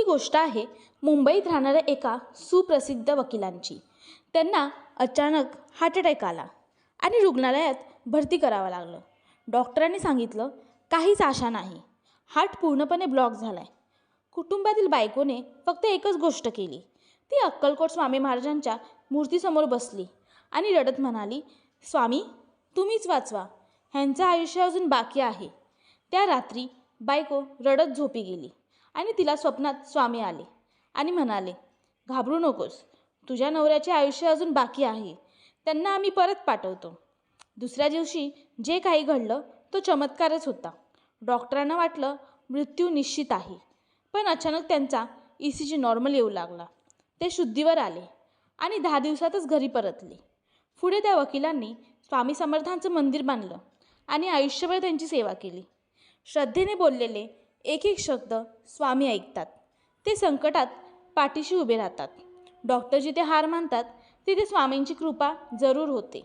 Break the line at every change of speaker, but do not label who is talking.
गोष्ट आहे मुंबईत राहणाऱ्या एका सुप्रसिद्ध वकिलांची. त्यांना अचानक हार्ट अटॅक आला आणि रुग्णालयात भरती करावं लागलं. डॉक्टरांनी सांगितलं काहीच आशा नाही, हार्ट पूर्णपणे ब्लॉक झाला आहे. कुटुंबातील बायकोने फक्त एकच गोष्ट केली. ती अक्कलकोट स्वामी महाराजांच्या मूर्तीसमोर बसली आणि रडत म्हणाली, स्वामी तुम्हीच वाचवा, ह्यांचं आयुष्य अजून बाकी आहे. त्या रात्री बायको रडत झोपी गेली आणि तिला स्वप्नात स्वामी आले आणि म्हणाले, घाबरू नकोस, तुझ्या नवऱ्याचे आयुष्य अजून बाकी आहे, त्यांना आम्ही परत पाठवतो. दुसऱ्या दिवशी जे काही घडलं तो चमत्कारच होता. डॉक्टरांना वाटलं मृत्यू निश्चित आहे, पण अचानक त्यांचा ECG नॉर्मल येऊ लागला. ते शुद्धीवर आले आणि 10 दिवसातच घरी परतले. पुढे त्या वकिलांनी स्वामी समर्थांचं मंदिर बांधलं आणि आयुष्यभर त्यांची सेवा केली. श्रद्धेने बोललेले एक एक शब्द स्वामी ऐकतात. ते संकटात पाठीशी उभे राहतात. डॉक्टर जिथे हार मानतात तिथे स्वामींची कृपा जरूर होते.